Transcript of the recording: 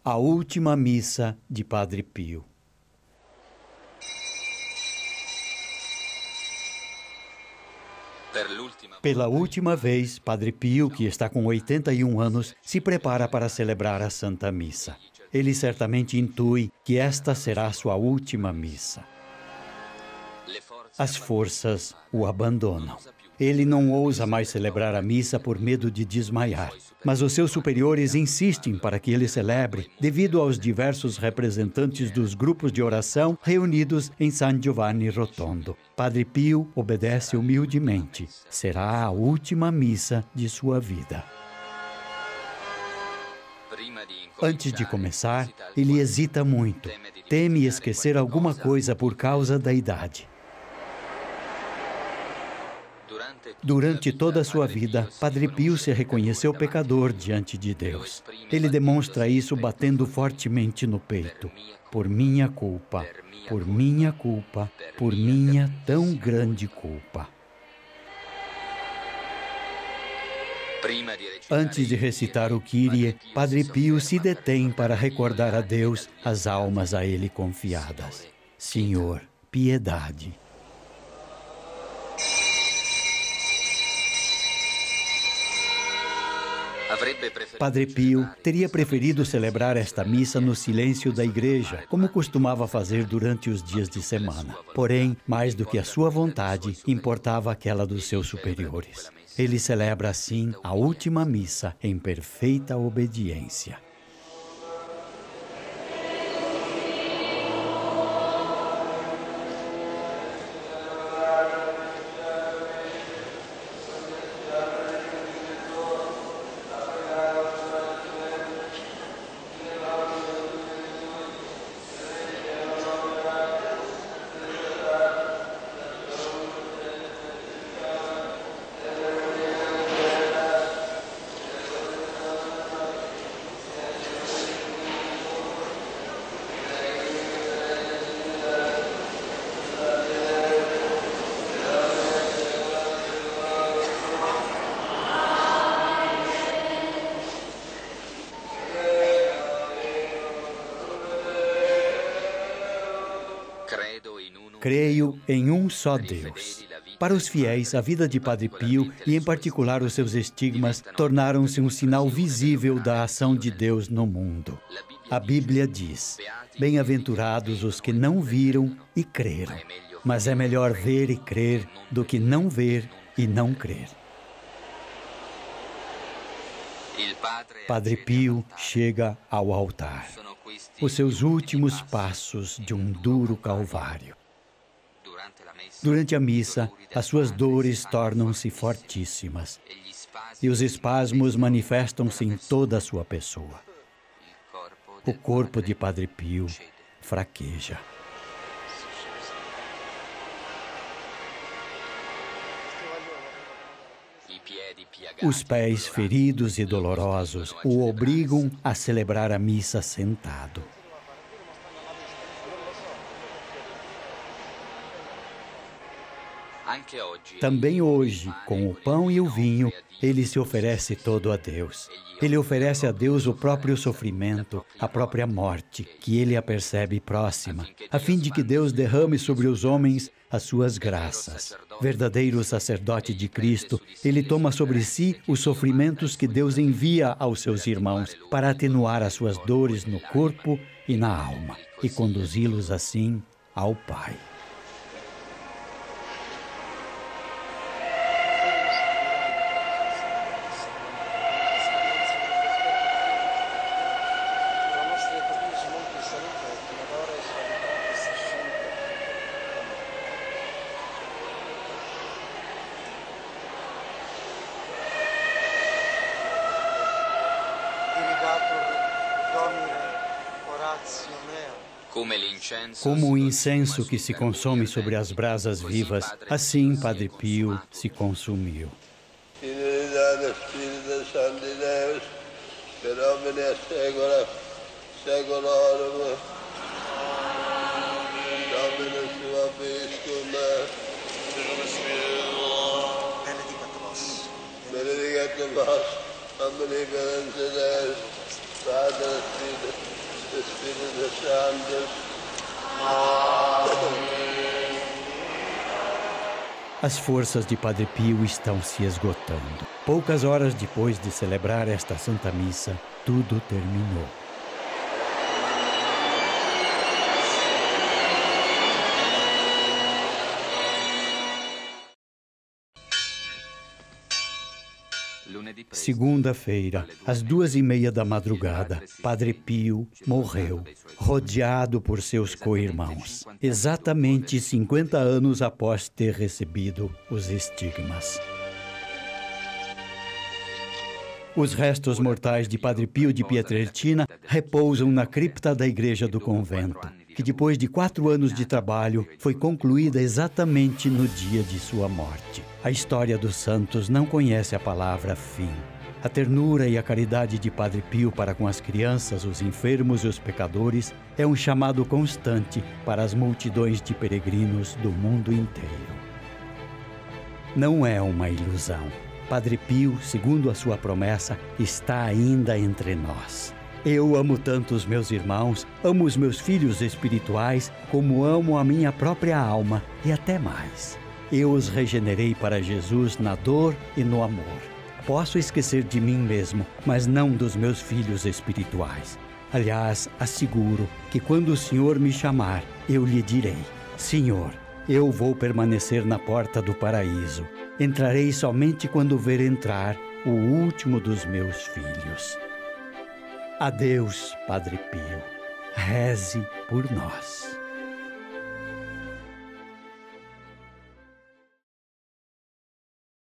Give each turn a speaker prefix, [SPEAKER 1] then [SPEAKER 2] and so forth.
[SPEAKER 1] A última missa de Padre Pio. Pela última vez, Padre Pio, que está com 81 anos, se prepara para celebrar a Santa Missa. Ele certamente intui que esta será sua última missa. As forças o abandonam. Ele não ousa mais celebrar a missa por medo de desmaiar, mas os seus superiores insistem para que ele celebre devido aos diversos representantes dos grupos de oração reunidos em San Giovanni Rotondo. Padre Pio obedece humildemente. Será a última missa de sua vida. Antes de começar, ele hesita muito. Teme esquecer alguma coisa por causa da idade. Durante toda a sua vida, Padre Pio se reconheceu pecador diante de Deus. Ele demonstra isso batendo fortemente no peito. Por minha culpa, por minha culpa, por minha tão grande culpa. Antes de recitar o Kyrie, Padre Pio se detém para recordar a Deus as almas a ele confiadas. Senhor, piedade. Padre Pio teria preferido celebrar esta missa no silêncio da igreja, como costumava fazer durante os dias de semana. Porém, mais do que a sua vontade, importava aquela dos seus superiores. Ele celebra assim a última missa em perfeita obediência. Creio em um só Deus. Para os fiéis, a vida de Padre Pio, e em particular os seus estigmas, tornaram-se um sinal visível da ação de Deus no mundo. A Bíblia diz: bem-aventurados os que não viram e creram. Mas é melhor ver e crer do que não ver e não crer. Padre Pio chega ao altar. Os seus últimos passos de um duro calvário. Durante a missa, as suas dores tornam-se fortíssimas e os espasmos manifestam-se em toda a sua pessoa. O corpo de Padre Pio fraqueja. Os pés feridos e dolorosos o obrigam a celebrar a missa sentado. Também hoje, com o pão e o vinho, ele se oferece todo a Deus. Ele oferece a Deus o próprio sofrimento, a própria morte, que ele apercebe próxima, a fim de que Deus derrame sobre os homens as suas graças. Verdadeiro sacerdote de Cristo, ele toma sobre si os sofrimentos que Deus envia aos seus irmãos para atenuar as suas dores no corpo e na alma e conduzi-los assim ao Pai. Como o incenso que se consome sobre as brasas vivas, assim Padre Pio se consumiu.
[SPEAKER 2] Benedicat vos, omnipotent Deus, Pater, Filius, Espírito Santo. Amém.
[SPEAKER 1] As forças de Padre Pio estão se esgotando. Poucas horas depois de celebrar esta Santa Missa, tudo terminou. Segunda-feira, às 2:30 da madrugada, Padre Pio morreu, rodeado por seus co-irmãos, exatamente 50 anos após ter recebido os estigmas. Os restos mortais de Padre Pio de Pietrelcina repousam na cripta da igreja do convento, que depois de 4 anos de trabalho foi concluída exatamente no dia de sua morte. A história dos santos não conhece a palavra fim. A ternura e a caridade de Padre Pio para com as crianças, os enfermos e os pecadores é um chamado constante para as multidões de peregrinos do mundo inteiro. Não é uma ilusão. Padre Pio, segundo a sua promessa, está ainda entre nós. Eu amo tanto os meus irmãos, amo os meus filhos espirituais, como amo a minha própria alma e até mais. Eu os regenerei para Jesus na dor e no amor. Posso esquecer de mim mesmo, mas não dos meus filhos espirituais. Aliás, asseguro que quando o Senhor me chamar, eu lhe direi: Senhor, eu vou permanecer na porta do paraíso. Entrarei somente quando ver entrar o último dos meus filhos. Adeus, Padre Pio. Reze por nós.